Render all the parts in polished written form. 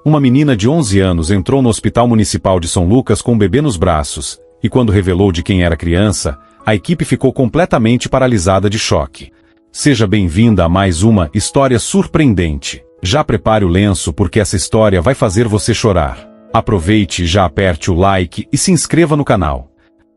Uma menina de 11 anos entrou no Hospital Municipal de São Lucas com um bebê nos braços, e quando revelou de quem era a criança, a equipe ficou completamente paralisada de choque. Seja bem-vinda a mais uma história surpreendente. Já prepare o lenço porque essa história vai fazer você chorar. Aproveite, já aperte o like e se inscreva no canal.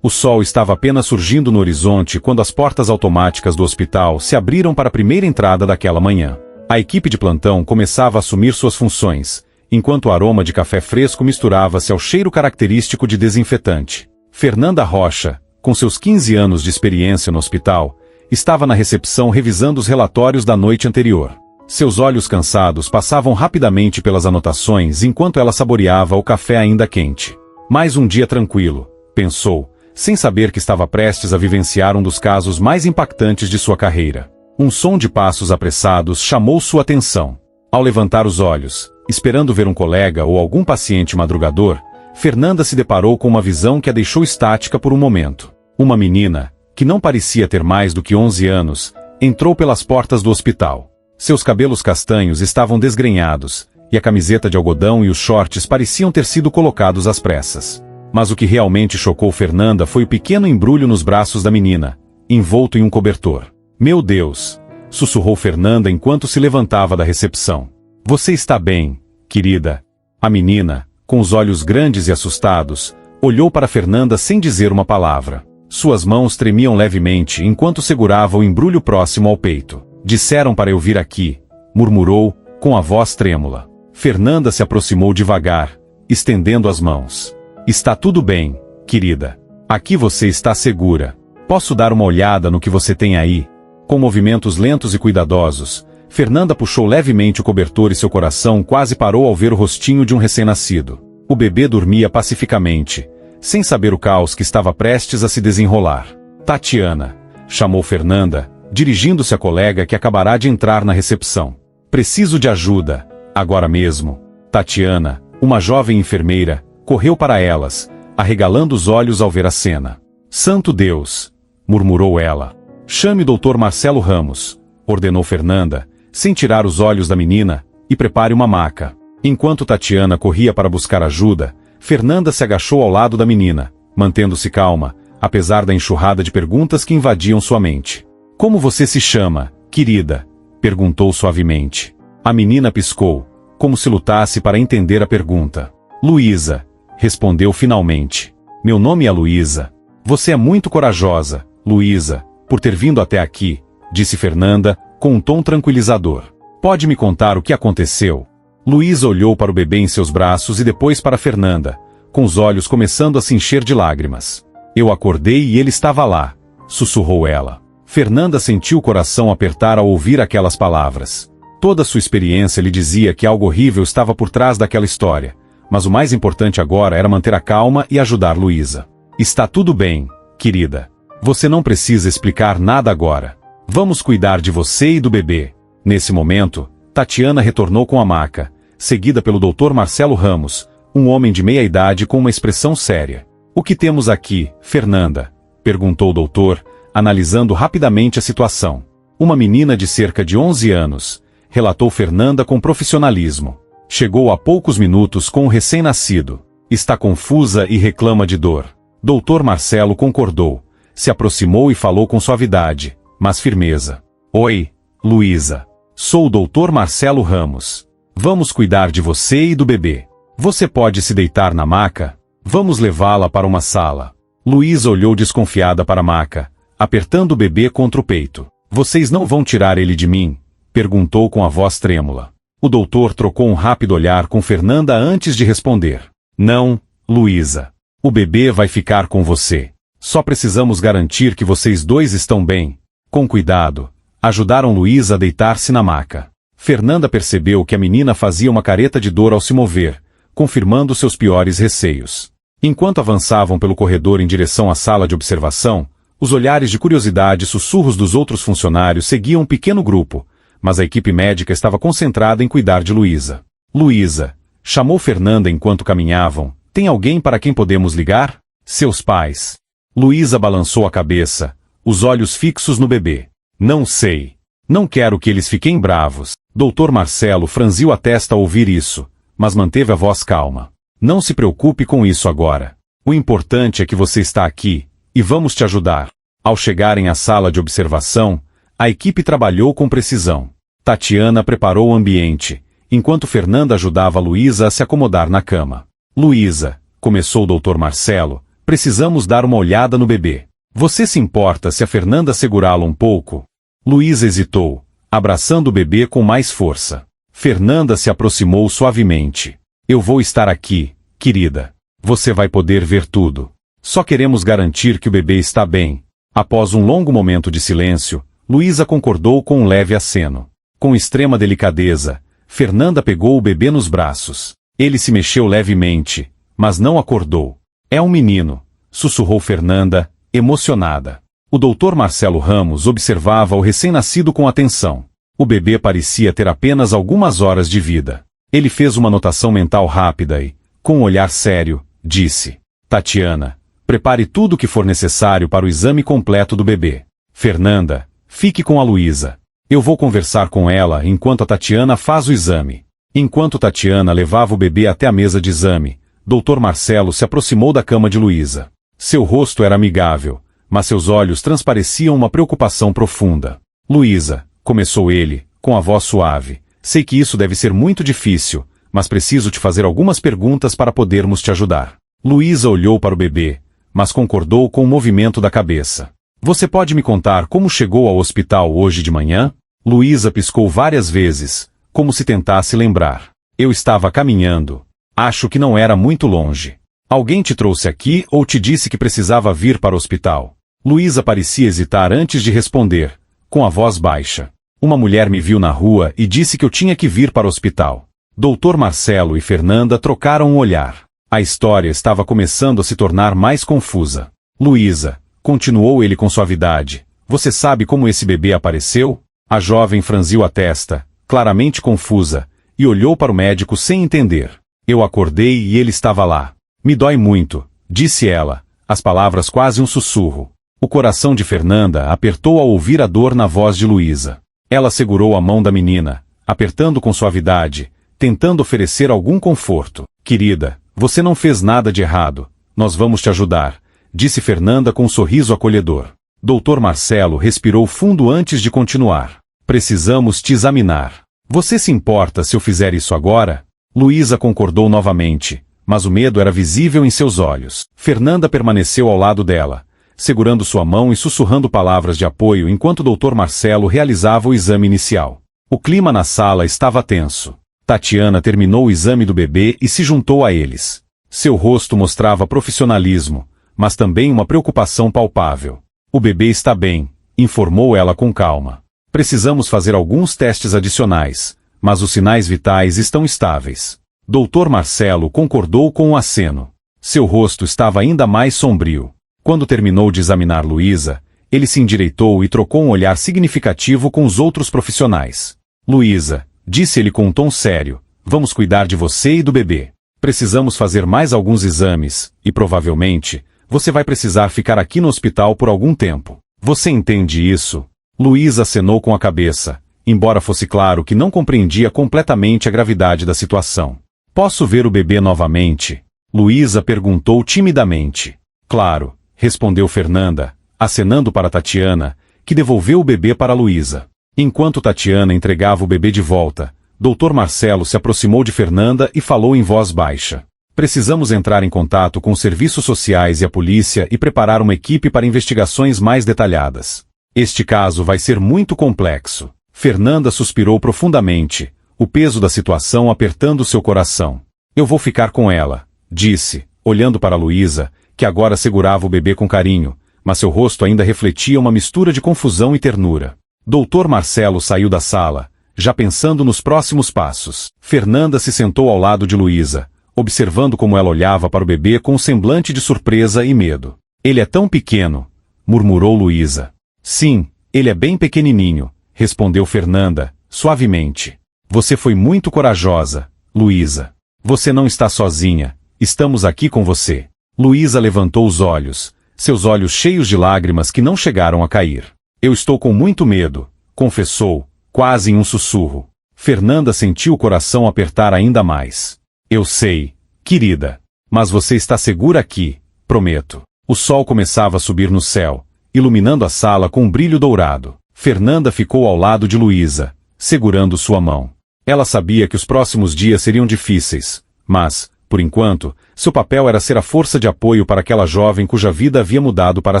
O sol estava apenas surgindo no horizonte quando as portas automáticas do hospital se abriram para a primeira entrada daquela manhã. A equipe de plantão começava a assumir suas funções, enquanto o aroma de café fresco misturava-se ao cheiro característico de desinfetante. Fernanda Rocha, com seus 15 anos de experiência no hospital, estava na recepção revisando os relatórios da noite anterior. Seus olhos cansados passavam rapidamente pelas anotações enquanto ela saboreava o café ainda quente. Mais um dia tranquilo, pensou, sem saber que estava prestes a vivenciar um dos casos mais impactantes de sua carreira. Um som de passos apressados chamou sua atenção. Ao levantar os olhos, esperando ver um colega ou algum paciente madrugador, Fernanda se deparou com uma visão que a deixou estática por um momento. Uma menina, que não parecia ter mais do que 11 anos, entrou pelas portas do hospital. Seus cabelos castanhos estavam desgrenhados, e a camiseta de algodão e os shorts pareciam ter sido colocados às pressas. Mas o que realmente chocou Fernanda foi o pequeno embrulho nos braços da menina, envolto em um cobertor. Meu Deus! Sussurrou Fernanda enquanto se levantava da recepção. Você está bem, querida? A menina, com os olhos grandes e assustados, olhou para Fernanda sem dizer uma palavra. Suas mãos tremiam levemente enquanto segurava o embrulho próximo ao peito. Disseram para eu vir aqui, murmurou, com a voz trêmula. Fernanda se aproximou devagar, estendendo as mãos. Está tudo bem, querida. Aqui você está segura. Posso dar uma olhada no que você tem aí? Com movimentos lentos e cuidadosos, Fernanda puxou levemente o cobertor e seu coração quase parou ao ver o rostinho de um recém-nascido. O bebê dormia pacificamente, sem saber o caos que estava prestes a se desenrolar. Tatiana, chamou Fernanda, dirigindo-se à colega que acabará de entrar na recepção. Preciso de ajuda, agora mesmo. Tatiana, uma jovem enfermeira, correu para elas, arregalando os olhos ao ver a cena. Santo Deus! Murmurou ela. Chame o Dr. Marcelo Ramos, ordenou Fernanda, sem tirar os olhos da menina, e prepare uma maca. Enquanto Tatiana corria para buscar ajuda, Fernanda se agachou ao lado da menina, mantendo-se calma, apesar da enxurrada de perguntas que invadiam sua mente. Como você se chama, querida? Perguntou suavemente. A menina piscou, como se lutasse para entender a pergunta. Luísa, respondeu finalmente. Meu nome é Luísa. Você é muito corajosa, Luísa, por ter vindo até aqui, disse Fernanda, com um tom tranquilizador. Pode me contar o que aconteceu? Luísa olhou para o bebê em seus braços e depois para Fernanda, com os olhos começando a se encher de lágrimas. Eu acordei e ele estava lá, sussurrou ela. Fernanda sentiu o coração apertar ao ouvir aquelas palavras. Toda sua experiência lhe dizia que algo horrível estava por trás daquela história, mas o mais importante agora era manter a calma e ajudar Luísa. Está tudo bem, querida. Você não precisa explicar nada agora. Vamos cuidar de você e do bebê. Nesse momento, Tatiana retornou com a maca, seguida pelo Dr. Marcelo Ramos, um homem de meia idade com uma expressão séria. O que temos aqui, Fernanda? Perguntou o doutor, analisando rapidamente a situação. Uma menina de cerca de 11 anos, relatou Fernanda com profissionalismo. Chegou há poucos minutos com o recém-nascido. Está confusa e reclama de dor. Dr. Marcelo concordou, se aproximou e falou com suavidade, mas firmeza. Oi, Luísa. Sou o Dr. Marcelo Ramos. Vamos cuidar de você e do bebê. Você pode se deitar na maca? Vamos levá-la para uma sala. Luísa olhou desconfiada para a maca, apertando o bebê contra o peito. Vocês não vão tirar ele de mim? Perguntou com a voz trêmula. O doutor trocou um rápido olhar com Fernanda antes de responder. Não, Luísa. O bebê vai ficar com você. Só precisamos garantir que vocês dois estão bem. Com cuidado, ajudaram Luísa a deitar-se na maca. Fernanda percebeu que a menina fazia uma careta de dor ao se mover, confirmando seus piores receios. Enquanto avançavam pelo corredor em direção à sala de observação, os olhares de curiosidade e sussurros dos outros funcionários seguiam um pequeno grupo, mas a equipe médica estava concentrada em cuidar de Luísa. Luísa, chamou Fernanda enquanto caminhavam. Tem alguém para quem podemos ligar? Seus pais. Luísa balançou a cabeça, os olhos fixos no bebê. Não sei. Não quero que eles fiquem bravos. Dr. Marcelo franziu a testa ao ouvir isso, mas manteve a voz calma. Não se preocupe com isso agora. O importante é que você está aqui, e vamos te ajudar. Ao chegarem à sala de observação, a equipe trabalhou com precisão. Tatiana preparou o ambiente, enquanto Fernanda ajudava Luísa a se acomodar na cama. Luísa, começou o Dr. Marcelo, precisamos dar uma olhada no bebê. Você se importa se a Fernanda segurá-lo um pouco? Luísa hesitou, abraçando o bebê com mais força. Fernanda se aproximou suavemente. Eu vou estar aqui, querida. Você vai poder ver tudo. Só queremos garantir que o bebê está bem. Após um longo momento de silêncio, Luísa concordou com um leve aceno. Com extrema delicadeza, Fernanda pegou o bebê nos braços. Ele se mexeu levemente, mas não acordou. É um menino, sussurrou Fernanda, emocionada. O Dr. Marcelo Ramos observava o recém-nascido com atenção. O bebê parecia ter apenas algumas horas de vida. Ele fez uma anotação mental rápida e, com um olhar sério, disse: Tatiana, prepare tudo o que for necessário para o exame completo do bebê. Fernanda, fique com a Luísa. Eu vou conversar com ela enquanto a Tatiana faz o exame. Enquanto Tatiana levava o bebê até a mesa de exame, Dr. Marcelo se aproximou da cama de Luísa. Seu rosto era amigável, mas seus olhos transpareciam uma preocupação profunda. Luísa, começou ele, com a voz suave, sei que isso deve ser muito difícil, mas preciso te fazer algumas perguntas para podermos te ajudar. Luísa olhou para o bebê, mas concordou com o movimento da cabeça. Você pode me contar como chegou ao hospital hoje de manhã? Luísa piscou várias vezes, como se tentasse lembrar. Eu estava caminhando. Acho que não era muito longe. Alguém te trouxe aqui ou te disse que precisava vir para o hospital? Luísa parecia hesitar antes de responder, com a voz baixa. Uma mulher me viu na rua e disse que eu tinha que vir para o hospital. Dr. Marcelo e Fernanda trocaram um olhar. A história estava começando a se tornar mais confusa. Luísa, continuou ele com suavidade, você sabe como esse bebê apareceu? A jovem franziu a testa, claramente confusa, e olhou para o médico sem entender. Eu acordei e ele estava lá. Me dói muito, disse ela, as palavras quase um sussurro. O coração de Fernanda apertou ao ouvir a dor na voz de Luísa. Ela segurou a mão da menina, apertando com suavidade, tentando oferecer algum conforto. Querida, você não fez nada de errado. Nós vamos te ajudar, disse Fernanda com um sorriso acolhedor. Dr. Marcelo respirou fundo antes de continuar. Precisamos te examinar. Você se importa se eu fizer isso agora? Luísa concordou novamente, mas o medo era visível em seus olhos. Fernanda permaneceu ao lado dela, segurando sua mão e sussurrando palavras de apoio enquanto o Dr. Marcelo realizava o exame inicial. O clima na sala estava tenso. Tatiana terminou o exame do bebê e se juntou a eles. Seu rosto mostrava profissionalismo, mas também uma preocupação palpável. O bebê está bem, informou ela com calma. Precisamos fazer alguns testes adicionais, mas os sinais vitais estão estáveis. Dr. Marcelo concordou com um aceno. Seu rosto estava ainda mais sombrio. Quando terminou de examinar Luísa, ele se endireitou e trocou um olhar significativo com os outros profissionais. Luísa, disse ele com um tom sério, vamos cuidar de você e do bebê. Precisamos fazer mais alguns exames, e provavelmente, você vai precisar ficar aqui no hospital por algum tempo. Você entende isso? Luísa acenou com a cabeça, embora fosse claro que não compreendia completamente a gravidade da situação. Posso ver o bebê novamente? Luísa perguntou timidamente. Claro, respondeu Fernanda, acenando para Tatiana, que devolveu o bebê para Luísa. Enquanto Tatiana entregava o bebê de volta, Dr. Marcelo se aproximou de Fernanda e falou em voz baixa. Precisamos entrar em contato com os serviços sociais e a polícia e preparar uma equipe para investigações mais detalhadas. Este caso vai ser muito complexo. Fernanda suspirou profundamente, o peso da situação apertando seu coração. Eu vou ficar com ela, disse, olhando para Luísa, que agora segurava o bebê com carinho, mas seu rosto ainda refletia uma mistura de confusão e ternura. Dr. Marcelo saiu da sala, já pensando nos próximos passos. Fernanda se sentou ao lado de Luísa, observando como ela olhava para o bebê com um semblante de surpresa e medo. Ele é tão pequeno, murmurou Luísa. Sim, ele é bem pequenininho, respondeu Fernanda, suavemente. Você foi muito corajosa, Luísa. Você não está sozinha, estamos aqui com você. Luísa levantou os olhos, seus olhos cheios de lágrimas que não chegaram a cair. Eu estou com muito medo, confessou, quase em um sussurro. Fernanda sentiu o coração apertar ainda mais. Eu sei, querida. Mas você está segura aqui, prometo. O sol começava a subir no céu, iluminando a sala com um brilho dourado. Fernanda ficou ao lado de Luísa, segurando sua mão. Ela sabia que os próximos dias seriam difíceis, mas, por enquanto, seu papel era ser a força de apoio para aquela jovem cuja vida havia mudado para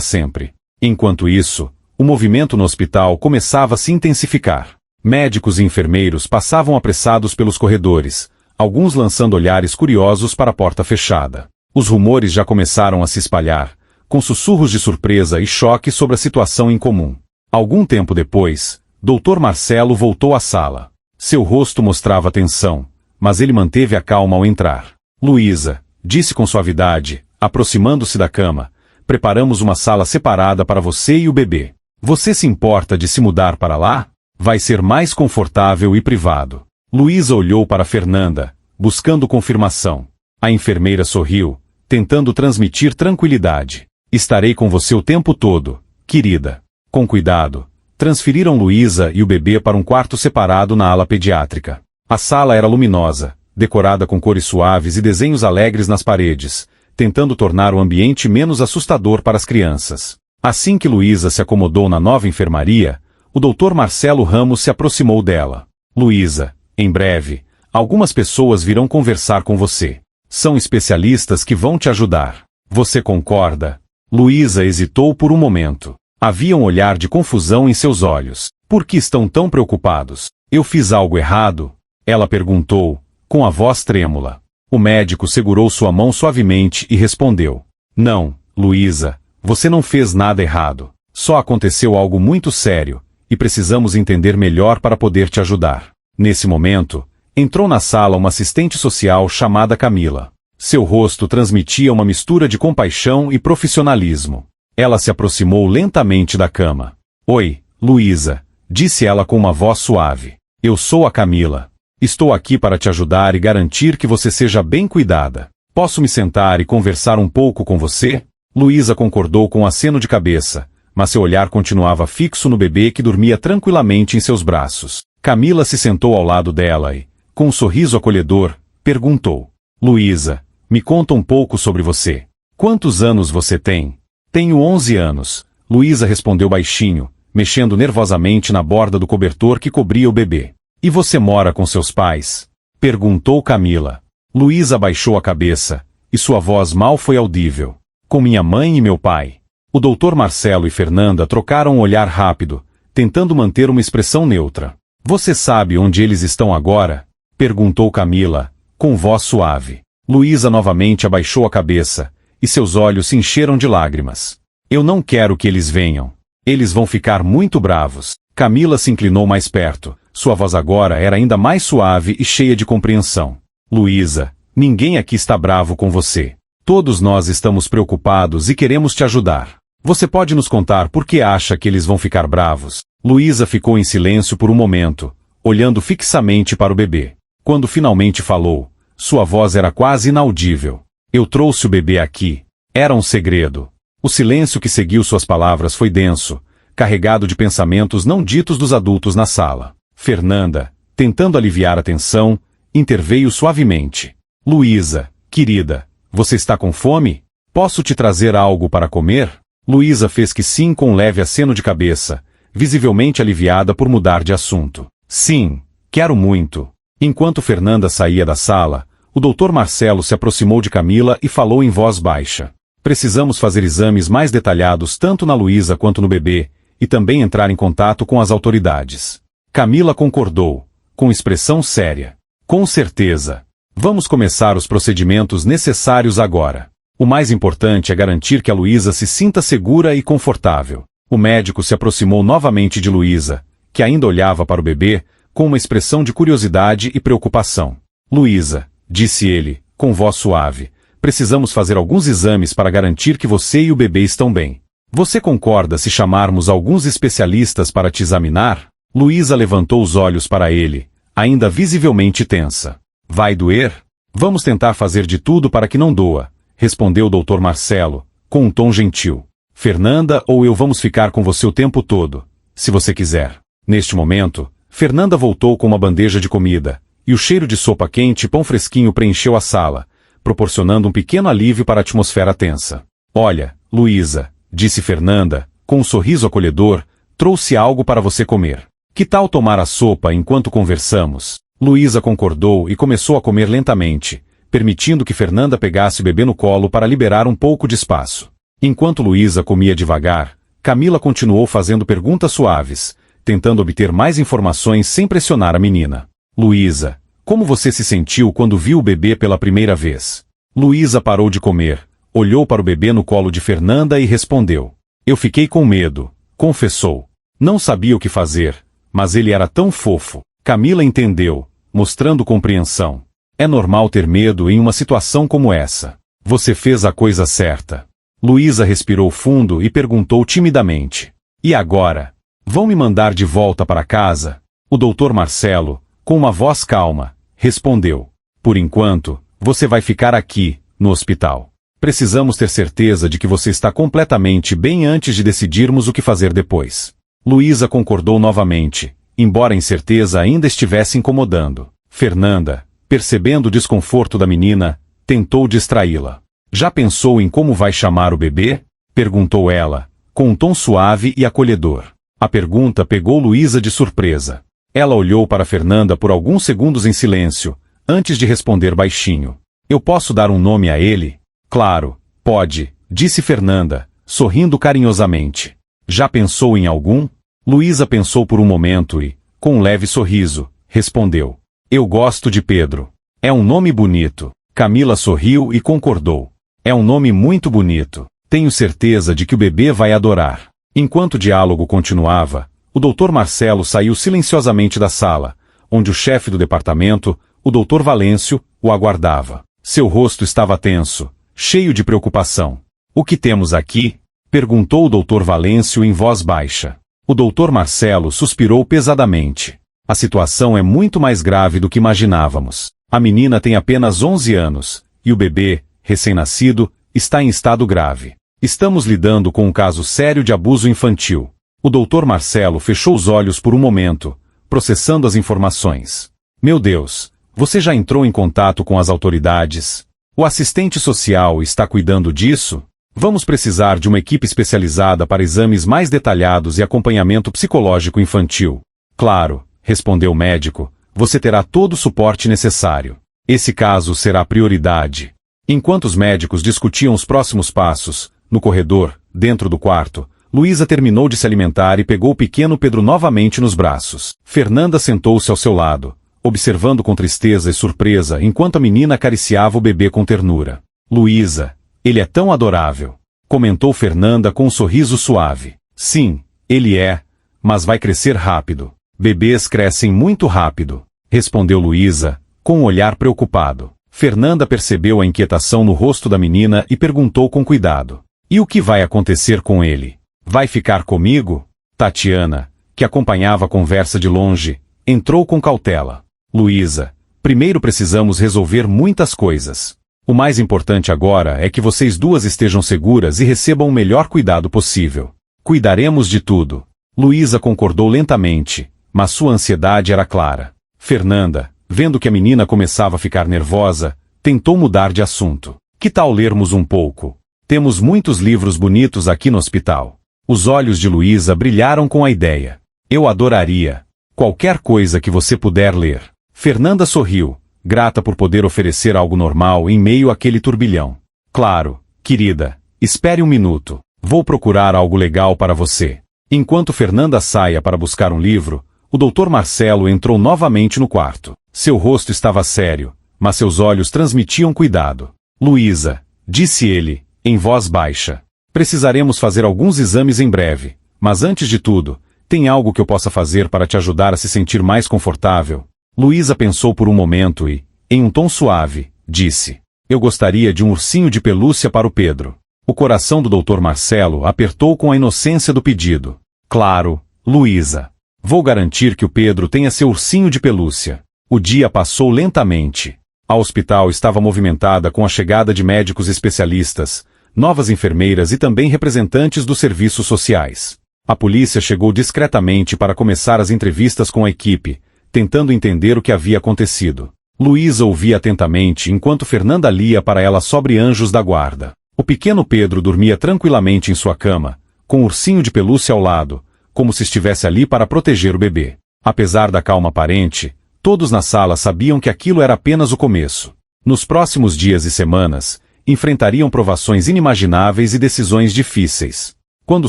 sempre. Enquanto isso, o movimento no hospital começava a se intensificar. Médicos e enfermeiros passavam apressados pelos corredores, alguns lançando olhares curiosos para a porta fechada. Os rumores já começaram a se espalhar, com sussurros de surpresa e choque sobre a situação incomum. Algum tempo depois, Dr. Marcelo voltou à sala. Seu rosto mostrava tensão, mas ele manteve a calma ao entrar. Luísa, disse com suavidade, aproximando-se da cama, preparamos uma sala separada para você e o bebê. Você se importa de se mudar para lá? Vai ser mais confortável e privado. Luísa olhou para Fernanda, buscando confirmação. A enfermeira sorriu, tentando transmitir tranquilidade. Estarei com você o tempo todo, querida. Com cuidado, transferiram Luísa e o bebê para um quarto separado na ala pediátrica. A sala era luminosa, decorada com cores suaves e desenhos alegres nas paredes, tentando tornar o ambiente menos assustador para as crianças. Assim que Luísa se acomodou na nova enfermaria, o Dr. Marcelo Ramos se aproximou dela. Luísa, em breve, algumas pessoas virão conversar com você. São especialistas que vão te ajudar. Você concorda? Luísa hesitou por um momento. Havia um olhar de confusão em seus olhos. Por que estão tão preocupados? Eu fiz algo errado? Ela perguntou, com a voz trêmula. O médico segurou sua mão suavemente e respondeu. Não, Luísa, você não fez nada errado. Só aconteceu algo muito sério, e precisamos entender melhor para poder te ajudar. Nesse momento, entrou na sala uma assistente social chamada Camila. Seu rosto transmitia uma mistura de compaixão e profissionalismo. Ela se aproximou lentamente da cama. Oi, Luísa, disse ela com uma voz suave. Eu sou a Camila. Estou aqui para te ajudar e garantir que você seja bem cuidada. Posso me sentar e conversar um pouco com você? Luísa concordou com um aceno de cabeça, mas seu olhar continuava fixo no bebê que dormia tranquilamente em seus braços. Camila se sentou ao lado dela e, com um sorriso acolhedor, perguntou. Luísa, me conta um pouco sobre você. Quantos anos você tem? Tenho 11 anos, Luísa respondeu baixinho, mexendo nervosamente na borda do cobertor que cobria o bebê. E você mora com seus pais? Perguntou Camila. Luísa baixou a cabeça, e sua voz mal foi audível. Com minha mãe e meu pai. O Dr. Marcelo e Fernanda trocaram um olhar rápido, tentando manter uma expressão neutra. Você sabe onde eles estão agora? Perguntou Camila, com voz suave. Luísa novamente abaixou a cabeça, e seus olhos se encheram de lágrimas. Eu não quero que eles venham. Eles vão ficar muito bravos. Camila se inclinou mais perto. Sua voz agora era ainda mais suave e cheia de compreensão. Luísa, ninguém aqui está bravo com você. Todos nós estamos preocupados e queremos te ajudar. Você pode nos contar por que acha que eles vão ficar bravos? Luísa ficou em silêncio por um momento, olhando fixamente para o bebê. Quando finalmente falou, sua voz era quase inaudível. Eu trouxe o bebê aqui. Era um segredo. O silêncio que seguiu suas palavras foi denso, carregado de pensamentos não ditos dos adultos na sala. Fernanda, tentando aliviar a tensão, interveio suavemente. Luísa, querida, você está com fome? Posso te trazer algo para comer? Luísa fez que sim com um leve aceno de cabeça, visivelmente aliviada por mudar de assunto. Sim, quero muito. Enquanto Fernanda saía da sala, o Dr. Marcelo se aproximou de Camila e falou em voz baixa. Precisamos fazer exames mais detalhados tanto na Luísa quanto no bebê, e também entrar em contato com as autoridades. Camila concordou, com expressão séria. Com certeza. Vamos começar os procedimentos necessários agora. O mais importante é garantir que a Luísa se sinta segura e confortável. O médico se aproximou novamente de Luísa, que ainda olhava para o bebê, com uma expressão de curiosidade e preocupação. Luísa, disse ele, com voz suave, precisamos fazer alguns exames para garantir que você e o bebê estão bem. Você concorda se chamarmos alguns especialistas para te examinar? Luísa levantou os olhos para ele, ainda visivelmente tensa. Vai doer? Vamos tentar fazer de tudo para que não doa, respondeu o Dr. Marcelo, com um tom gentil. Fernanda ou eu vamos ficar com você o tempo todo, se você quiser. Neste momento, Fernanda voltou com uma bandeja de comida, e o cheiro de sopa quente e pão fresquinho preencheu a sala, proporcionando um pequeno alívio para a atmosfera tensa. Olha, Luísa, disse Fernanda, com um sorriso acolhedor, trouxe algo para você comer. Que tal tomar a sopa enquanto conversamos? Luísa concordou e começou a comer lentamente, permitindo que Fernanda pegasse o bebê no colo para liberar um pouco de espaço. Enquanto Luísa comia devagar, Camila continuou fazendo perguntas suaves, tentando obter mais informações sem pressionar a menina. Luísa, como você se sentiu quando viu o bebê pela primeira vez? Luísa parou de comer, olhou para o bebê no colo de Fernanda e respondeu. Eu fiquei com medo, confessou. Não sabia o que fazer, mas ele era tão fofo. Camila entendeu, mostrando compreensão. É normal ter medo em uma situação como essa. Você fez a coisa certa. Luísa respirou fundo e perguntou timidamente. E agora? Vão me mandar de volta para casa? O doutor Marcelo, com uma voz calma, respondeu. Por enquanto, você vai ficar aqui, no hospital. Precisamos ter certeza de que você está completamente bem antes de decidirmos o que fazer depois. Luísa concordou novamente, embora a incerteza ainda estivesse incomodando. Fernanda, percebendo o desconforto da menina, tentou distraí-la. Já pensou em como vai chamar o bebê? Perguntou ela, com um tom suave e acolhedor. A pergunta pegou Luísa de surpresa. Ela olhou para Fernanda por alguns segundos em silêncio, antes de responder baixinho. Eu posso dar um nome a ele? Claro, pode, disse Fernanda, sorrindo carinhosamente. Já pensou em algum? Luísa pensou por um momento e, com um leve sorriso, respondeu. Eu gosto de Pedro. É um nome bonito. Camila sorriu e concordou. É um nome muito bonito. Tenho certeza de que o bebê vai adorar. Enquanto o diálogo continuava, o doutor Marcelo saiu silenciosamente da sala, onde o chefe do departamento, o doutor Valêncio, o aguardava. Seu rosto estava tenso, cheio de preocupação. O que temos aqui? Perguntou o doutor Valêncio em voz baixa. O doutor Marcelo suspirou pesadamente. A situação é muito mais grave do que imaginávamos. A menina tem apenas 11 anos, e o bebê, recém-nascido, está em estado grave. Estamos lidando com um caso sério de abuso infantil. O doutor Marcelo fechou os olhos por um momento, processando as informações. Meu Deus, você já entrou em contato com as autoridades? O assistente social está cuidando disso? Vamos precisar de uma equipe especializada para exames mais detalhados e acompanhamento psicológico infantil. Claro, respondeu o médico, você terá todo o suporte necessário. Esse caso será prioridade. Enquanto os médicos discutiam os próximos passos, no corredor, dentro do quarto, Luísa terminou de se alimentar e pegou o pequeno Pedro novamente nos braços. Fernanda sentou-se ao seu lado, observando com tristeza e surpresa enquanto a menina acariciava o bebê com ternura. Luísa, ele é tão adorável, comentou Fernanda com um sorriso suave. Sim, ele é, mas vai crescer rápido. Bebês crescem muito rápido, respondeu Luísa, com um olhar preocupado. Fernanda percebeu a inquietação no rosto da menina e perguntou com cuidado. E o que vai acontecer com ele? Vai ficar comigo? Tatiana, que acompanhava a conversa de longe, entrou com cautela. Luísa, primeiro precisamos resolver muitas coisas. O mais importante agora é que vocês duas estejam seguras e recebam o melhor cuidado possível. Cuidaremos de tudo. Luísa concordou lentamente, mas sua ansiedade era clara. Fernanda, vendo que a menina começava a ficar nervosa, tentou mudar de assunto. Que tal lermos um pouco? Temos muitos livros bonitos aqui no hospital. Os olhos de Luísa brilharam com a ideia. Eu adoraria. Qualquer coisa que você puder ler. Fernanda sorriu, grata por poder oferecer algo normal em meio àquele turbilhão. Claro, querida, espere um minuto. Vou procurar algo legal para você. Enquanto Fernanda saia para buscar um livro, o doutor Marcelo entrou novamente no quarto. Seu rosto estava sério, mas seus olhos transmitiam cuidado. Luísa, disse ele, em voz baixa. Precisaremos fazer alguns exames em breve, mas antes de tudo, tem algo que eu possa fazer para te ajudar a se sentir mais confortável? Luísa pensou por um momento e, em um tom suave, disse. Eu gostaria de um ursinho de pelúcia para o Pedro. O coração do doutor Marcelo apertou com a inocência do pedido. Claro, Luísa. Vou garantir que o Pedro tenha seu ursinho de pelúcia. O dia passou lentamente. A hospital estava movimentada com a chegada de médicos especialistas, novas enfermeiras e também representantes dos serviços sociais. A polícia chegou discretamente para começar as entrevistas com a equipe, tentando entender o que havia acontecido. Luísa ouvia atentamente enquanto Fernanda lia para ela sobre anjos da guarda. O pequeno Pedro dormia tranquilamente em sua cama, com um ursinho de pelúcia ao lado, como se estivesse ali para proteger o bebê. Apesar da calma aparente, todos na sala sabiam que aquilo era apenas o começo. Nos próximos dias e semanas, enfrentariam provações inimagináveis e decisões difíceis. Quando o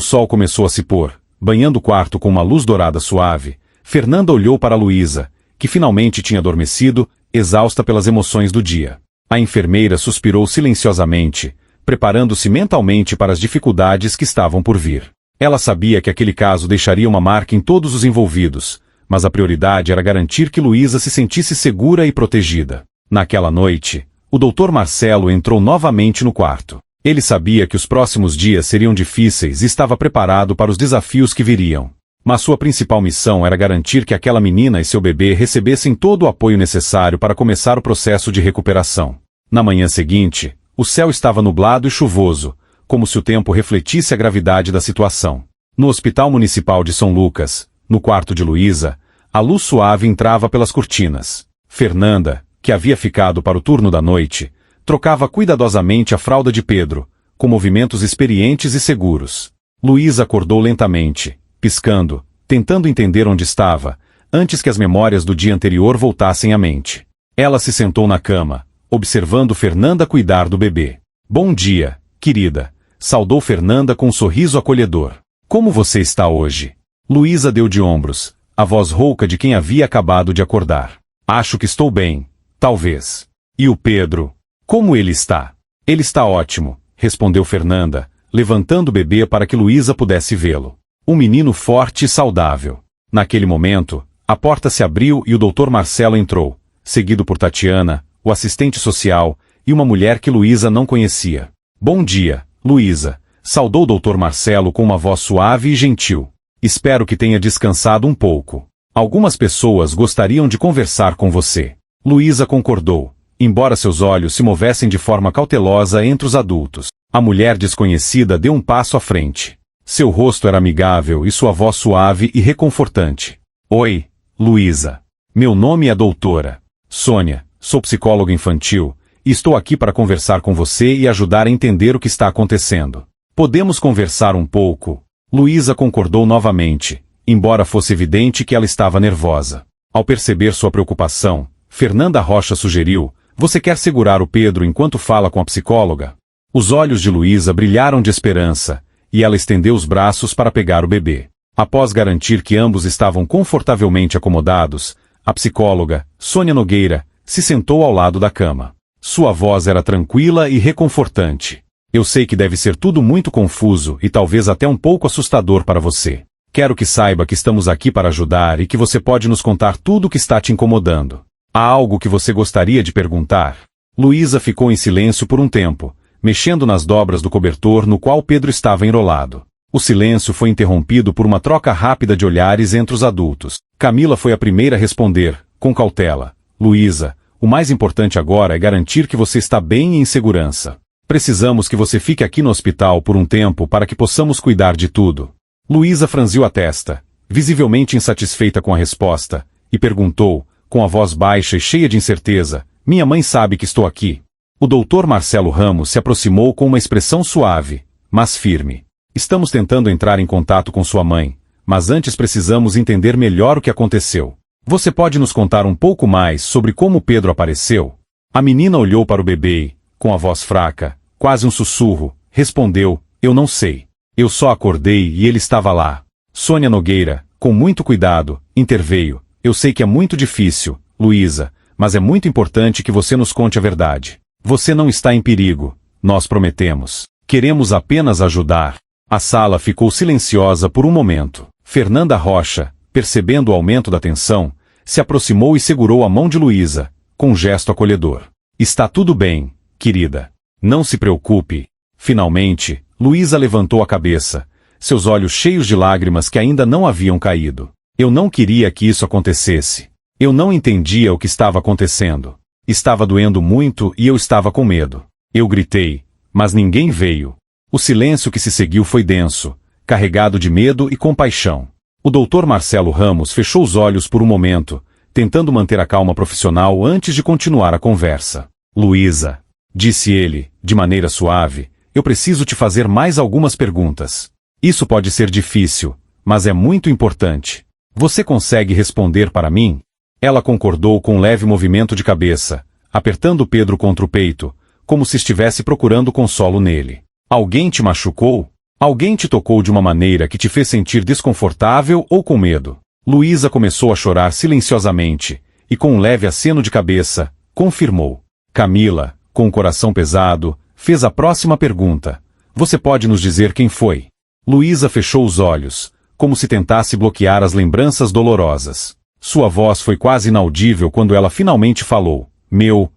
sol começou a se pôr, banhando o quarto com uma luz dourada suave, Fernanda olhou para Luísa, que finalmente tinha adormecido, exausta pelas emoções do dia. A enfermeira suspirou silenciosamente, preparando-se mentalmente para as dificuldades que estavam por vir. Ela sabia que aquele caso deixaria uma marca em todos os envolvidos, mas a prioridade era garantir que Luísa se sentisse segura e protegida. Naquela noite, o Dr. Marcelo entrou novamente no quarto. Ele sabia que os próximos dias seriam difíceis e estava preparado para os desafios que viriam. Mas sua principal missão era garantir que aquela menina e seu bebê recebessem todo o apoio necessário para começar o processo de recuperação. Na manhã seguinte, o céu estava nublado e chuvoso, como se o tempo refletisse a gravidade da situação. No Hospital Municipal de São Lucas, no quarto de Luísa, a luz suave entrava pelas cortinas. Fernanda, que havia ficado para o turno da noite, trocava cuidadosamente a fralda de Pedro, com movimentos experientes e seguros. Luísa acordou lentamente, piscando, tentando entender onde estava, antes que as memórias do dia anterior voltassem à mente. Ela se sentou na cama, observando Fernanda cuidar do bebê. "Bom dia, querida", saudou Fernanda com um sorriso acolhedor. "Como você está hoje?" Luísa deu de ombros, a voz rouca de quem havia acabado de acordar. "Acho que estou bem, talvez." "E o Pedro? Como ele está?" "Ele está ótimo", respondeu Fernanda, levantando o bebê para que Luísa pudesse vê-lo. Um menino forte e saudável. Naquele momento, a porta se abriu e o Dr. Marcelo entrou, seguido por Tatiana, o assistente social, e uma mulher que Luísa não conhecia. "Bom dia, Luísa", saudou o Dr. Marcelo com uma voz suave e gentil. "Espero que tenha descansado um pouco. Algumas pessoas gostariam de conversar com você." Luísa concordou, embora seus olhos se movessem de forma cautelosa entre os adultos. A mulher desconhecida deu um passo à frente. Seu rosto era amigável e sua voz suave e reconfortante. "Oi, Luísa. Meu nome é doutora Sônia, sou psicóloga infantil, e estou aqui para conversar com você e ajudar a entender o que está acontecendo. Podemos conversar um pouco?" Luísa concordou novamente, embora fosse evidente que ela estava nervosa. Ao perceber sua preocupação, Fernanda Rocha sugeriu: "Você quer segurar o Pedro enquanto fala com a psicóloga?" Os olhos de Luísa brilharam de esperança, e ela estendeu os braços para pegar o bebê. Após garantir que ambos estavam confortavelmente acomodados, a psicóloga, Sônia Nogueira, se sentou ao lado da cama. Sua voz era tranquila e reconfortante. "Eu sei que deve ser tudo muito confuso e talvez até um pouco assustador para você. Quero que saiba que estamos aqui para ajudar e que você pode nos contar tudo o que está te incomodando. Há algo que você gostaria de perguntar?" Luísa ficou em silêncio por um tempo, mexendo nas dobras do cobertor no qual Pedro estava enrolado. O silêncio foi interrompido por uma troca rápida de olhares entre os adultos. Camila foi a primeira a responder, com cautela: "Luísa, o mais importante agora é garantir que você está bem e em segurança. Precisamos que você fique aqui no hospital por um tempo para que possamos cuidar de tudo." Luísa franziu a testa, visivelmente insatisfeita com a resposta, e perguntou, com a voz baixa e cheia de incerteza: "Minha mãe sabe que estou aqui?" O Dr. Marcelo Ramos se aproximou com uma expressão suave, mas firme. "Estamos tentando entrar em contato com sua mãe, mas antes precisamos entender melhor o que aconteceu. Você pode nos contar um pouco mais sobre como Pedro apareceu?" A menina olhou para o bebê e, com a voz fraca, quase um sussurro, respondeu: "Eu não sei. Eu só acordei e ele estava lá." Sônia Nogueira, com muito cuidado, interveio: "Eu sei que é muito difícil, Luísa, mas é muito importante que você nos conte a verdade. Você não está em perigo, nós prometemos. Queremos apenas ajudar." A sala ficou silenciosa por um momento. Fernanda Rocha, percebendo o aumento da tensão, se aproximou e segurou a mão de Luísa, com um gesto acolhedor. "Está tudo bem, querida. Não se preocupe." Finalmente, Luísa levantou a cabeça, seus olhos cheios de lágrimas que ainda não haviam caído. "Eu não queria que isso acontecesse. Eu não entendia o que estava acontecendo. Estava doendo muito e eu estava com medo. Eu gritei, mas ninguém veio." O silêncio que se seguiu foi denso, carregado de medo e compaixão. O Dr. Marcelo Ramos fechou os olhos por um momento, tentando manter a calma profissional antes de continuar a conversa. Luísa, disse ele, de maneira suave, eu preciso te fazer mais algumas perguntas. Isso pode ser difícil, mas é muito importante. Você consegue responder para mim? Ela concordou com um leve movimento de cabeça, apertando Pedro contra o peito, como se estivesse procurando consolo nele. Alguém te machucou? Alguém te tocou de uma maneira que te fez sentir desconfortável ou com medo? Luísa começou a chorar silenciosamente, e com um leve aceno de cabeça, confirmou. Camila, com o coração pesado, fez a próxima pergunta. Você pode nos dizer quem foi? Luísa fechou os olhos, como se tentasse bloquear as lembranças dolorosas. Sua voz foi quase inaudível quando ela finalmente falou. Meu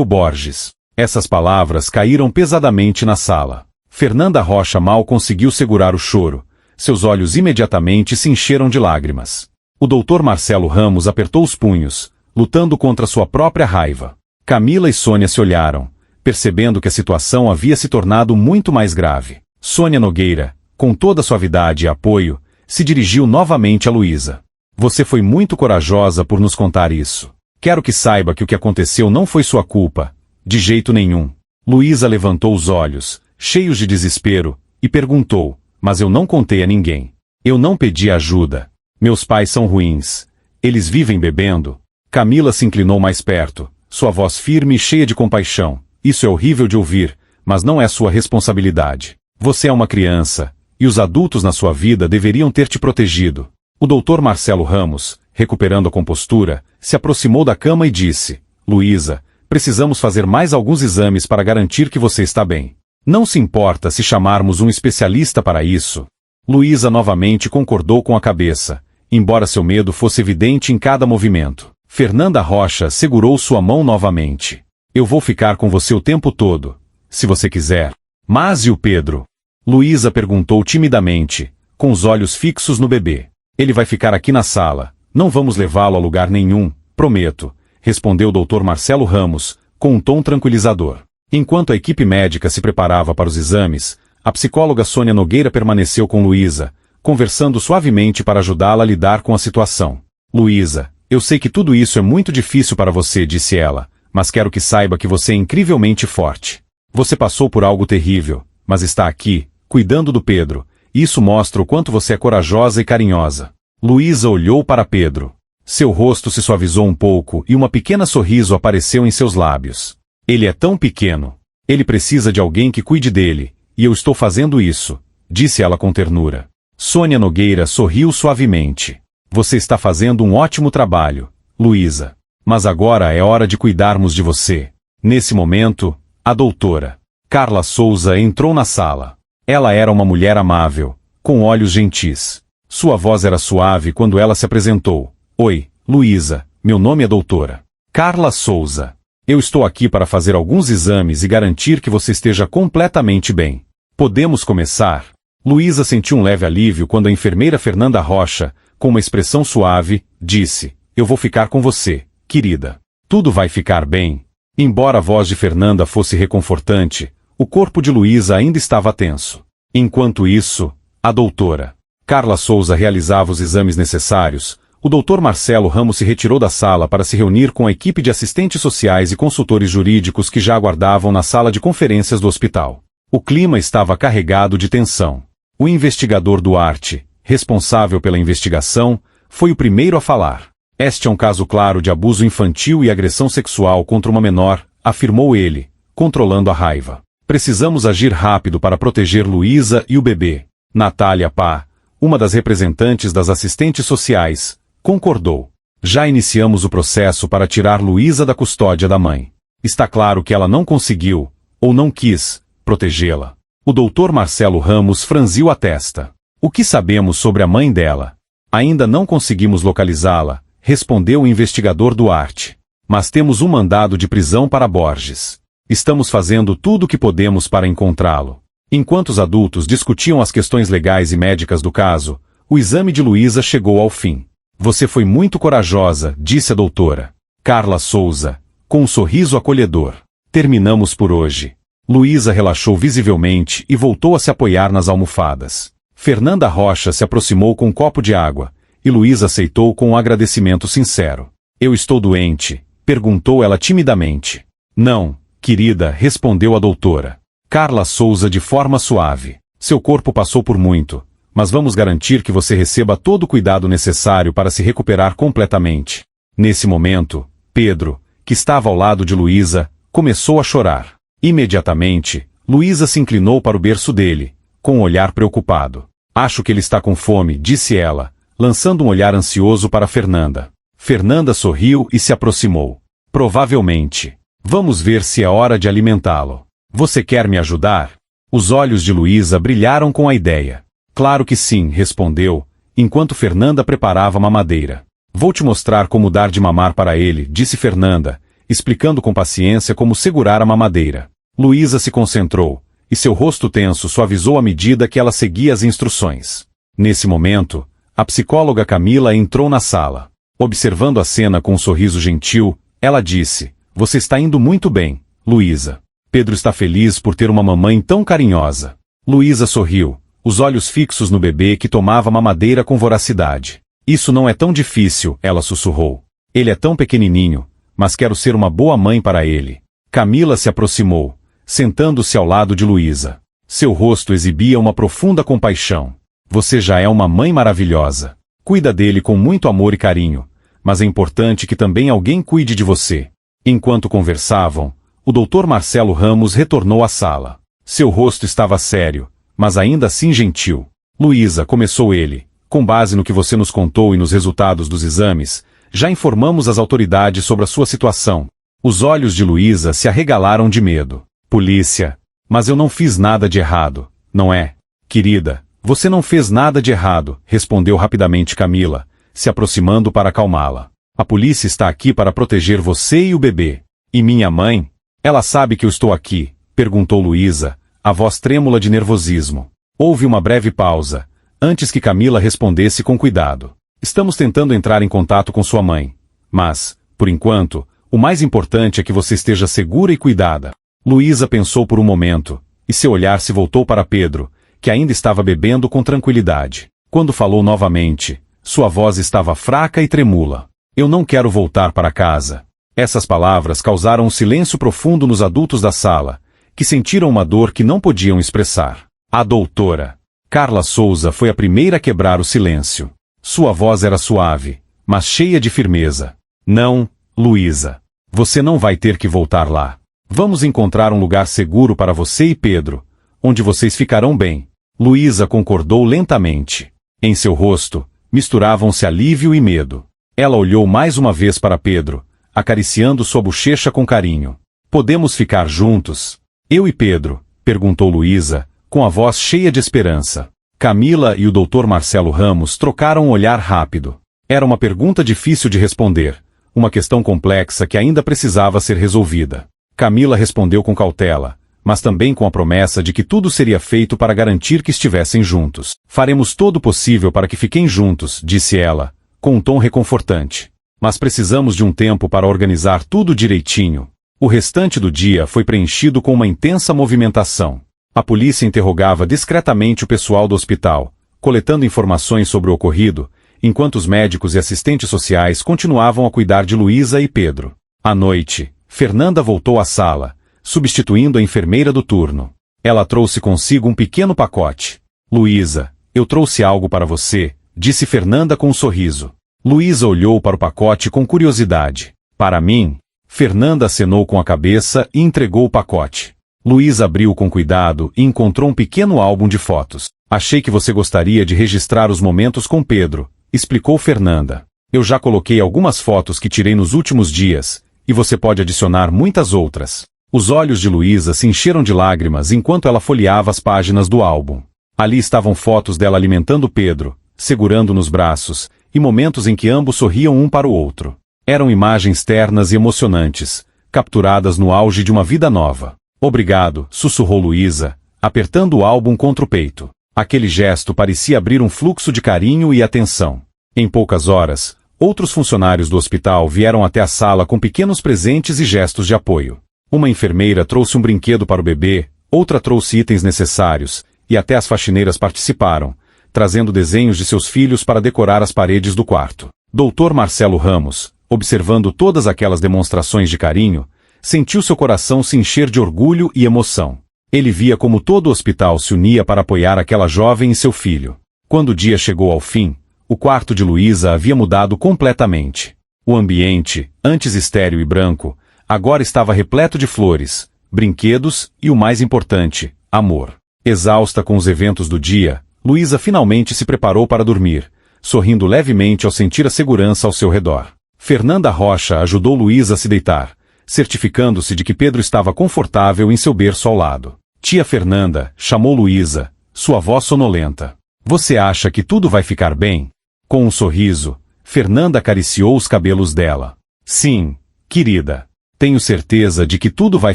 Borges. Essas palavras caíram pesadamente na sala. Fernanda Rocha mal conseguiu segurar o choro. Seus olhos imediatamente se encheram de lágrimas. O doutor Marcelo Ramos apertou os punhos, lutando contra sua própria raiva. Camila e Sônia se olharam, percebendo que a situação havia se tornado muito mais grave. Sônia Nogueira, com toda suavidade e apoio, se dirigiu novamente a Luísa. Você foi muito corajosa por nos contar isso. Quero que saiba que o que aconteceu não foi sua culpa, de jeito nenhum. Luísa levantou os olhos, cheios de desespero, e perguntou, mas eu não contei a ninguém. Eu não pedi ajuda. Meus pais são ruins. Eles vivem bebendo. Camila se inclinou mais perto, sua voz firme e cheia de compaixão. Isso é horrível de ouvir, mas não é sua responsabilidade. Você é uma criança, e os adultos na sua vida deveriam ter te protegido. O doutor Marcelo Ramos, recuperando a compostura, se aproximou da cama e disse, Luísa, precisamos fazer mais alguns exames para garantir que você está bem. Não se importa se chamarmos um especialista para isso? Luísa novamente concordou com a cabeça, embora seu medo fosse evidente em cada movimento. Fernanda Rocha segurou sua mão novamente. Eu vou ficar com você o tempo todo, se você quiser. Mas e o Pedro? Luísa perguntou timidamente, com os olhos fixos no bebê. Ele vai ficar aqui na sala. Não vamos levá-lo a lugar nenhum, prometo, respondeu o doutor Marcelo Ramos, com um tom tranquilizador. Enquanto a equipe médica se preparava para os exames, a psicóloga Sônia Nogueira permaneceu com Luísa, conversando suavemente para ajudá-la a lidar com a situação. Luísa, eu sei que tudo isso é muito difícil para você, disse ela, mas quero que saiba que você é incrivelmente forte. Você passou por algo terrível, mas está aqui, cuidando do Pedro, e isso mostra o quanto você é corajosa e carinhosa. Luísa olhou para Pedro. Seu rosto se suavizou um pouco e uma pequena sorriso apareceu em seus lábios. Ele é tão pequeno. Ele precisa de alguém que cuide dele, e eu estou fazendo isso, disse ela com ternura. Sônia Nogueira sorriu suavemente. Você está fazendo um ótimo trabalho, Luísa. Mas agora é hora de cuidarmos de você. Nesse momento, a doutora Carla Souza entrou na sala. Ela era uma mulher amável, com olhos gentis. Sua voz era suave quando ela se apresentou. Oi, Luísa, meu nome é doutora Carla Souza. Eu estou aqui para fazer alguns exames e garantir que você esteja completamente bem. Podemos começar? Luísa sentiu um leve alívio quando a enfermeira Fernanda Rocha, com uma expressão suave, disse, eu vou ficar com você, querida. Tudo vai ficar bem. Embora a voz de Fernanda fosse reconfortante, o corpo de Luísa ainda estava tenso. Enquanto isso, a doutora Carla Souza realizava os exames necessários. O doutor Marcelo Ramos se retirou da sala para se reunir com a equipe de assistentes sociais e consultores jurídicos que já aguardavam na sala de conferências do hospital. O clima estava carregado de tensão. O investigador Duarte, responsável pela investigação, foi o primeiro a falar. Este é um caso claro de abuso infantil e agressão sexual contra uma menor, afirmou ele, controlando a raiva. Precisamos agir rápido para proteger Luísa e o bebê. Natália Pá, uma das representantes das assistentes sociais, concordou. Já iniciamos o processo para tirar Luísa da custódia da mãe. Está claro que ela não conseguiu, ou não quis, protegê-la. O doutor Marcelo Ramos franziu a testa. O que sabemos sobre a mãe dela? Ainda não conseguimos localizá-la, respondeu o investigador Duarte. Mas temos um mandado de prisão para Borges. Estamos fazendo tudo o que podemos para encontrá-lo. Enquanto os adultos discutiam as questões legais e médicas do caso, o exame de Luísa chegou ao fim. Você foi muito corajosa, disse a doutora Carla Souza, com um sorriso acolhedor. Terminamos por hoje. Luísa relaxou visivelmente e voltou a se apoiar nas almofadas. Fernanda Rocha se aproximou com um copo de água, e Luísa aceitou com um agradecimento sincero. Eu estou doente? Perguntou ela timidamente. Não, querida, respondeu a doutora Carla Souza de forma suave. Seu corpo passou por muito, mas vamos garantir que você receba todo o cuidado necessário para se recuperar completamente. Nesse momento, Pedro, que estava ao lado de Luísa, começou a chorar. Imediatamente, Luísa se inclinou para o berço dele, com um olhar preocupado. Acho que ele está com fome, disse ela, lançando um olhar ansioso para Fernanda. Fernanda sorriu e se aproximou. Provavelmente. Vamos ver se é hora de alimentá-lo. Você quer me ajudar? Os olhos de Luísa brilharam com a ideia. Claro que sim, respondeu, enquanto Fernanda preparava a mamadeira. Vou te mostrar como dar de mamar para ele, disse Fernanda, explicando com paciência como segurar a mamadeira. Luísa se concentrou, e seu rosto tenso suavizou à medida que ela seguia as instruções. Nesse momento, a psicóloga Camila entrou na sala. Observando a cena com um sorriso gentil, ela disse, você está indo muito bem, Luísa. Pedro está feliz por ter uma mamãe tão carinhosa. Luísa sorriu, os olhos fixos no bebê que tomava mamadeira com voracidade. Isso não é tão difícil, ela sussurrou. Ele é tão pequenininho, mas quero ser uma boa mãe para ele. Camila se aproximou, sentando-se ao lado de Luísa. Seu rosto exibia uma profunda compaixão. Você já é uma mãe maravilhosa. Cuida dele com muito amor e carinho, mas é importante que também alguém cuide de você. Enquanto conversavam, o Dr. Marcelo Ramos retornou à sala. Seu rosto estava sério, mas ainda assim gentil. Luísa, começou ele, com base no que você nos contou e nos resultados dos exames, já informamos as autoridades sobre a sua situação. Os olhos de Luísa se arregalaram de medo. Polícia. Mas eu não fiz nada de errado, não é? Querida, você não fez nada de errado, respondeu rapidamente Camila, se aproximando para acalmá-la. A polícia está aqui para proteger você e o bebê. E minha mãe? Ela sabe que eu estou aqui, perguntou Luísa, a voz trêmula de nervosismo. Houve uma breve pausa, antes que Camila respondesse com cuidado. Estamos tentando entrar em contato com sua mãe. Mas, por enquanto, o mais importante é que você esteja segura e cuidada. Luísa pensou por um momento, e seu olhar se voltou para Pedro, que ainda estava bebendo com tranquilidade. Quando falou novamente, sua voz estava fraca e tremula. Eu não quero voltar para casa. Essas palavras causaram um silêncio profundo nos adultos da sala, que sentiram uma dor que não podiam expressar. A doutora Carla Souza foi a primeira a quebrar o silêncio. Sua voz era suave, mas cheia de firmeza. Não, Luísa. Você não vai ter que voltar lá. Vamos encontrar um lugar seguro para você e Pedro, onde vocês ficarão bem. Luísa concordou lentamente. Em seu rosto, misturavam-se alívio e medo. Ela olhou mais uma vez para Pedro, acariciando sua bochecha com carinho. Podemos ficar juntos? Eu e Pedro? Perguntou Luísa, com a voz cheia de esperança. Camila e o Dr. Marcelo Ramos trocaram um olhar rápido. Era uma pergunta difícil de responder, uma questão complexa que ainda precisava ser resolvida. Camila respondeu com cautela, mas também com a promessa de que tudo seria feito para garantir que estivessem juntos. Faremos todo o possível para que fiquem juntos, disse ela, com um tom reconfortante. Mas precisamos de um tempo para organizar tudo direitinho. O restante do dia foi preenchido com uma intensa movimentação. A polícia interrogava discretamente o pessoal do hospital, coletando informações sobre o ocorrido, enquanto os médicos e assistentes sociais continuavam a cuidar de Luísa e Pedro. À noite, Fernanda voltou à sala, substituindo a enfermeira do turno. Ela trouxe consigo um pequeno pacote. Luísa, eu trouxe algo para você, disse Fernanda com um sorriso. Luísa olhou para o pacote com curiosidade. Para mim? Fernanda acenou com a cabeça e entregou o pacote. Luísa abriu com cuidado e encontrou um pequeno álbum de fotos. Achei que você gostaria de registrar os momentos com Pedro, explicou Fernanda. Eu já coloquei algumas fotos que tirei nos últimos dias, e você pode adicionar muitas outras. Os olhos de Luísa se encheram de lágrimas enquanto ela folheava as páginas do álbum. Ali estavam fotos dela alimentando Pedro, segurando nos braços, e momentos em que ambos sorriam um para o outro. Eram imagens ternas e emocionantes, capturadas no auge de uma vida nova. Obrigado, sussurrou Luísa, apertando o álbum contra o peito. Aquele gesto parecia abrir um fluxo de carinho e atenção. Em poucas horas, outros funcionários do hospital vieram até a sala com pequenos presentes e gestos de apoio. Uma enfermeira trouxe um brinquedo para o bebê, outra trouxe itens necessários, e até as faxineiras participaram, trazendo desenhos de seus filhos para decorar as paredes do quarto. Dr. Marcelo Ramos, Observando todas aquelas demonstrações de carinho, sentiu seu coração se encher de orgulho e emoção. Ele via como todo o hospital se unia para apoiar aquela jovem e seu filho. Quando o dia chegou ao fim, o quarto de Luísa havia mudado completamente. O ambiente, antes estéril e branco, agora estava repleto de flores, brinquedos e, o mais importante, amor. Exausta com os eventos do dia, Luísa finalmente se preparou para dormir, sorrindo levemente ao sentir a segurança ao seu redor. Fernanda Rocha ajudou Luísa a se deitar, certificando-se de que Pedro estava confortável em seu berço ao lado. Tia Fernanda chamou Luísa, sua voz sonolenta. Você acha que tudo vai ficar bem? Com um sorriso, Fernanda acariciou os cabelos dela. Sim, querida. Tenho certeza de que tudo vai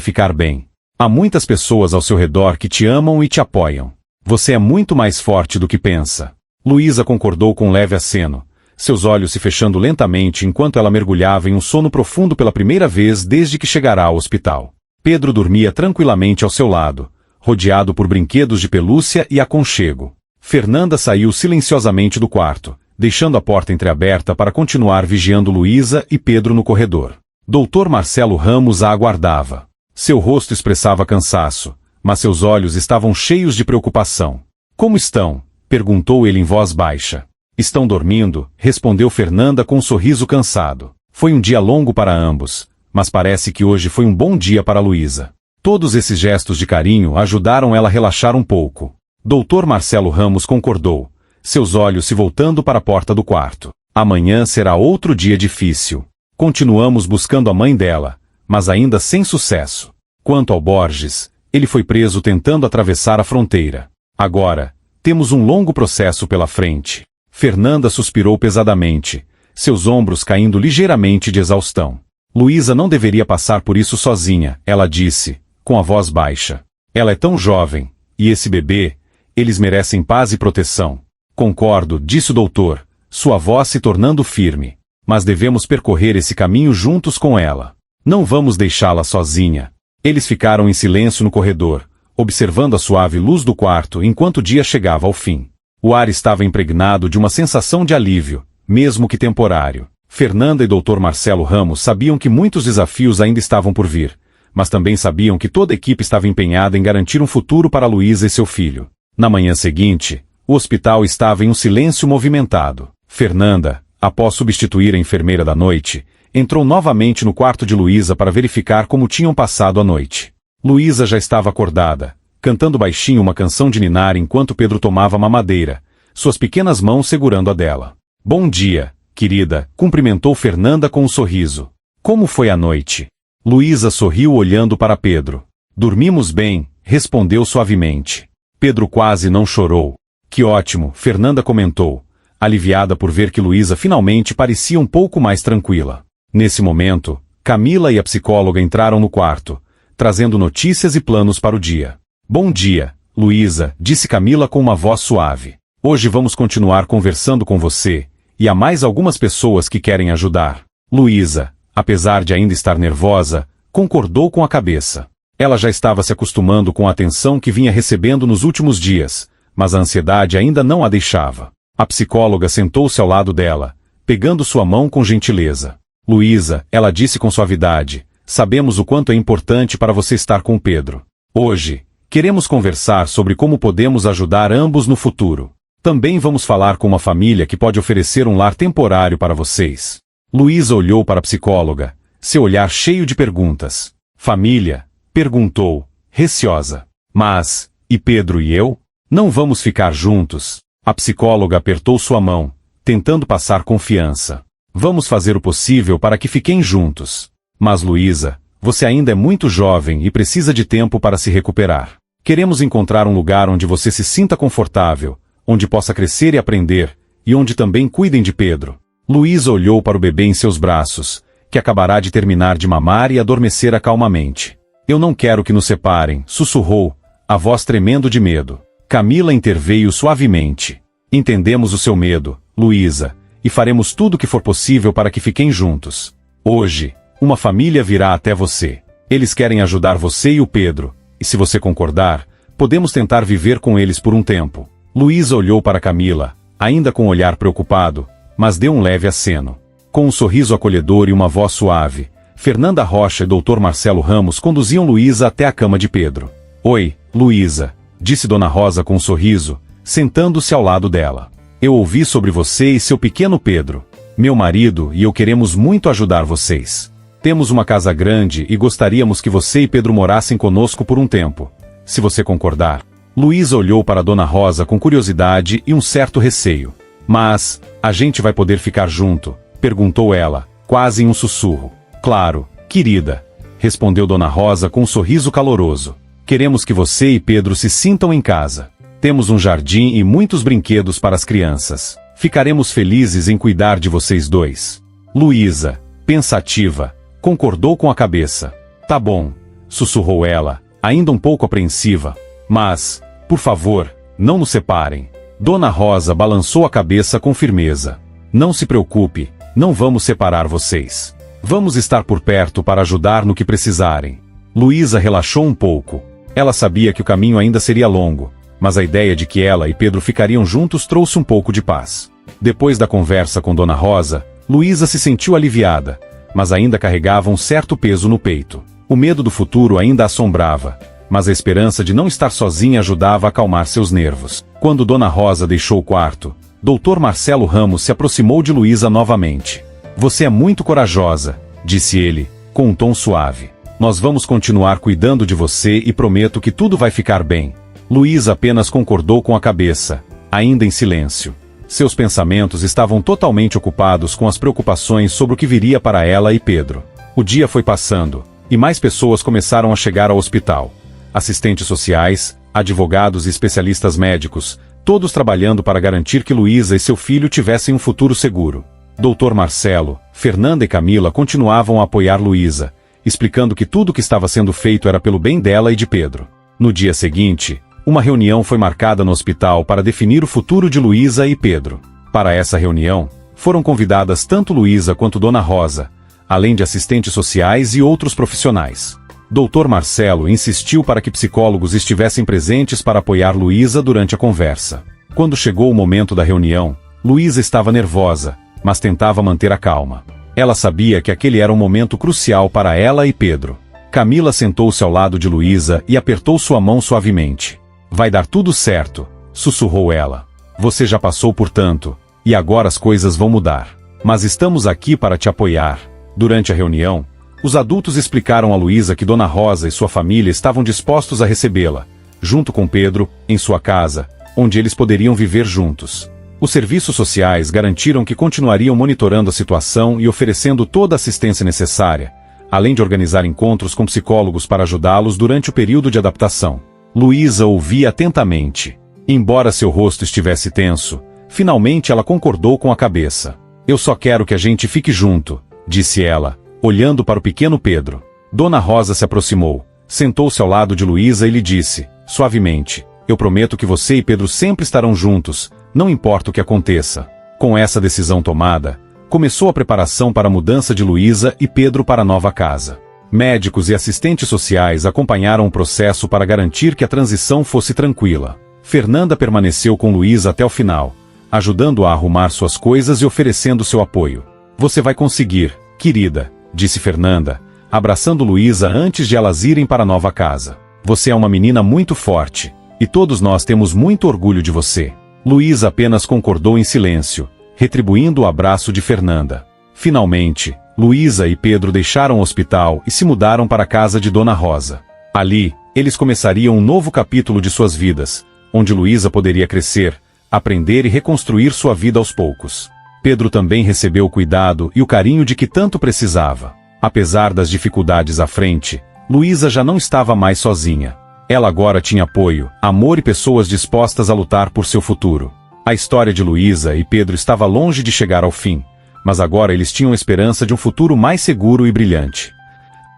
ficar bem. Há muitas pessoas ao seu redor que te amam e te apoiam. Você é muito mais forte do que pensa. Luísa concordou com um leve aceno, seus olhos se fechando lentamente enquanto ela mergulhava em um sono profundo pela primeira vez desde que chegará ao hospital. Pedro dormia tranquilamente ao seu lado, rodeado por brinquedos de pelúcia e aconchego. Fernanda saiu silenciosamente do quarto, deixando a porta entreaberta para continuar vigiando Luísa e Pedro no corredor. Dr. Marcelo Ramos a aguardava. Seu rosto expressava cansaço, mas seus olhos estavam cheios de preocupação. Como estão? Perguntou ele em voz baixa. Estão dormindo, respondeu Fernanda com um sorriso cansado. Foi um dia longo para ambos, mas parece que hoje foi um bom dia para Luísa. Todos esses gestos de carinho ajudaram ela a relaxar um pouco. Dr. Marcelo Ramos concordou, seus olhos se voltando para a porta do quarto. Amanhã será outro dia difícil. Continuamos buscando a mãe dela, mas ainda sem sucesso. Quanto ao Borges, ele foi preso tentando atravessar a fronteira. Agora, temos um longo processo pela frente. Fernanda suspirou pesadamente, seus ombros caindo ligeiramente de exaustão. Luísa não deveria passar por isso sozinha, ela disse, com a voz baixa. Ela é tão jovem, e esse bebê, eles merecem paz e proteção. Concordo, disse o doutor, sua voz se tornando firme. Mas devemos percorrer esse caminho juntos com ela. Não vamos deixá-la sozinha. Eles ficaram em silêncio no corredor, observando a suave luz do quarto enquanto o dia chegava ao fim. O ar estava impregnado de uma sensação de alívio, mesmo que temporário. Fernanda e Dr. Marcelo Ramos sabiam que muitos desafios ainda estavam por vir, mas também sabiam que toda a equipe estava empenhada em garantir um futuro para Luísa e seu filho. Na manhã seguinte, o hospital estava em um silêncio movimentado. Fernanda, após substituir a enfermeira da noite, entrou novamente no quarto de Luísa para verificar como tinham passado a noite. Luísa já estava acordada, cantando baixinho uma canção de ninar enquanto Pedro tomava mamadeira, suas pequenas mãos segurando a dela. Bom dia, querida, cumprimentou Fernanda com um sorriso. Como foi a noite? Luísa sorriu olhando para Pedro. Dormimos bem, respondeu suavemente. Pedro quase não chorou. Que ótimo, Fernanda comentou, aliviada por ver que Luísa finalmente parecia um pouco mais tranquila. Nesse momento, Camila e a psicóloga entraram no quarto, trazendo notícias e planos para o dia. Bom dia, Luísa, disse Camila com uma voz suave. Hoje vamos continuar conversando com você, e há mais algumas pessoas que querem ajudar. Luísa, apesar de ainda estar nervosa, concordou com a cabeça. Ela já estava se acostumando com a atenção que vinha recebendo nos últimos dias, mas a ansiedade ainda não a deixava. A psicóloga sentou-se ao lado dela, pegando sua mão com gentileza. Luísa, ela disse com suavidade, sabemos o quanto é importante para você estar com Pedro. Hoje, queremos conversar sobre como podemos ajudar ambos no futuro. Também vamos falar com uma família que pode oferecer um lar temporário para vocês. Luísa olhou para a psicóloga, seu olhar cheio de perguntas. Família? Perguntou, receosa. Mas, e Pedro e eu? Não vamos ficar juntos? A psicóloga apertou sua mão, tentando passar confiança. Vamos fazer o possível para que fiquem juntos. Mas Luísa, você ainda é muito jovem e precisa de tempo para se recuperar. Queremos encontrar um lugar onde você se sinta confortável, onde possa crescer e aprender, e onde também cuidem de Pedro. Luísa olhou para o bebê em seus braços, que acabará de terminar de mamar e adormecera calmamente. Eu não quero que nos separem, sussurrou, a voz tremendo de medo. Camila interveio suavemente. Entendemos o seu medo, Luísa, e faremos tudo o que for possível para que fiquem juntos. Hoje, uma família virá até você. Eles querem ajudar você e o Pedro, e se você concordar, podemos tentar viver com eles por um tempo. Luísa olhou para Camila, ainda com um olhar preocupado, mas deu um leve aceno. Com um sorriso acolhedor e uma voz suave, Fernanda Rocha e Dr. Marcelo Ramos conduziam Luísa até a cama de Pedro. Oi, Luísa, disse Dona Rosa com um sorriso, sentando-se ao lado dela. Eu ouvi sobre você e seu pequeno Pedro. Meu marido e eu queremos muito ajudar vocês. Temos uma casa grande e gostaríamos que você e Pedro morassem conosco por um tempo. Se você concordar. Luísa olhou para Dona Rosa com curiosidade e um certo receio. Mas, a gente vai poder ficar junto? Perguntou ela, quase em um sussurro. Claro, querida, respondeu Dona Rosa com um sorriso caloroso. Queremos que você e Pedro se sintam em casa. Temos um jardim e muitos brinquedos para as crianças. Ficaremos felizes em cuidar de vocês dois. Luísa, pensativa, concordou com a cabeça. Tá bom, sussurrou ela, ainda um pouco apreensiva. Mas, por favor, não nos separem. Dona Rosa balançou a cabeça com firmeza. Não se preocupe, não vamos separar vocês. Vamos estar por perto para ajudar no que precisarem. Luísa relaxou um pouco. Ela sabia que o caminho ainda seria longo, mas a ideia de que ela e Pedro ficariam juntos trouxe um pouco de paz. Depois da conversa com Dona Rosa, Luísa se sentiu aliviada, mas ainda carregava um certo peso no peito. O medo do futuro ainda a assombrava, mas a esperança de não estar sozinha ajudava a acalmar seus nervos. Quando Dona Rosa deixou o quarto, Dr. Marcelo Ramos se aproximou de Luísa novamente. Você é muito corajosa, disse ele, com um tom suave. Nós vamos continuar cuidando de você e prometo que tudo vai ficar bem. Luísa apenas concordou com a cabeça, ainda em silêncio. Seus pensamentos estavam totalmente ocupados com as preocupações sobre o que viria para ela e Pedro. O dia foi passando, e mais pessoas começaram a chegar ao hospital. Assistentes sociais, advogados e especialistas médicos, todos trabalhando para garantir que Luísa e seu filho tivessem um futuro seguro. Dr. Marcelo, Fernanda e Camila continuavam a apoiar Luísa, explicando que tudo o que estava sendo feito era pelo bem dela e de Pedro. No dia seguinte, uma reunião foi marcada no hospital para definir o futuro de Luísa e Pedro. Para essa reunião, foram convidadas tanto Luísa quanto Dona Rosa, além de assistentes sociais e outros profissionais. Dr. Marcelo insistiu para que psicólogos estivessem presentes para apoiar Luísa durante a conversa. Quando chegou o momento da reunião, Luísa estava nervosa, mas tentava manter a calma. Ela sabia que aquele era um momento crucial para ela e Pedro. Camila sentou-se ao lado de Luísa e apertou sua mão suavemente. Vai dar tudo certo, sussurrou ela. Você já passou por tanto, e agora as coisas vão mudar. Mas estamos aqui para te apoiar. Durante a reunião, os adultos explicaram a Luísa que Dona Rosa e sua família estavam dispostos a recebê-la, junto com Pedro, em sua casa, onde eles poderiam viver juntos. Os serviços sociais garantiram que continuariam monitorando a situação e oferecendo toda a assistência necessária, além de organizar encontros com psicólogos para ajudá-los durante o período de adaptação. Luísa ouvia atentamente. Embora seu rosto estivesse tenso, finalmente ela concordou com a cabeça. Eu só quero que a gente fique junto, disse ela, olhando para o pequeno Pedro. Dona Rosa se aproximou, sentou-se ao lado de Luísa e lhe disse, suavemente, eu prometo que você e Pedro sempre estarão juntos, não importa o que aconteça. Com essa decisão tomada, começou a preparação para a mudança de Luísa e Pedro para a nova casa. Médicos e assistentes sociais acompanharam o processo para garantir que a transição fosse tranquila. Fernanda permaneceu com Luísa até o final, ajudando-a a arrumar suas coisas e oferecendo seu apoio. Você vai conseguir, querida, disse Fernanda, abraçando Luísa antes de elas irem para a nova casa. Você é uma menina muito forte, e todos nós temos muito orgulho de você. Luísa apenas concordou em silêncio, retribuindo o abraço de Fernanda. Finalmente, Luísa e Pedro deixaram o hospital e se mudaram para a casa de Dona Rosa. Ali, eles começariam um novo capítulo de suas vidas, onde Luísa poderia crescer, aprender e reconstruir sua vida aos poucos. Pedro também recebeu o cuidado e o carinho de que tanto precisava. Apesar das dificuldades à frente, Luísa já não estava mais sozinha. Ela agora tinha apoio, amor e pessoas dispostas a lutar por seu futuro. A história de Luísa e Pedro estava longe de chegar ao fim, mas agora eles tinham esperança de um futuro mais seguro e brilhante.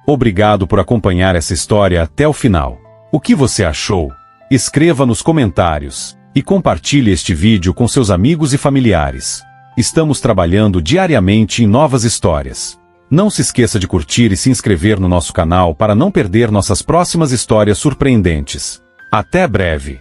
Obrigado por acompanhar essa história até o final. O que você achou? Escreva nos comentários e compartilhe este vídeo com seus amigos e familiares. Estamos trabalhando diariamente em novas histórias. Não se esqueça de curtir e se inscrever no nosso canal para não perder nossas próximas histórias surpreendentes. Até breve!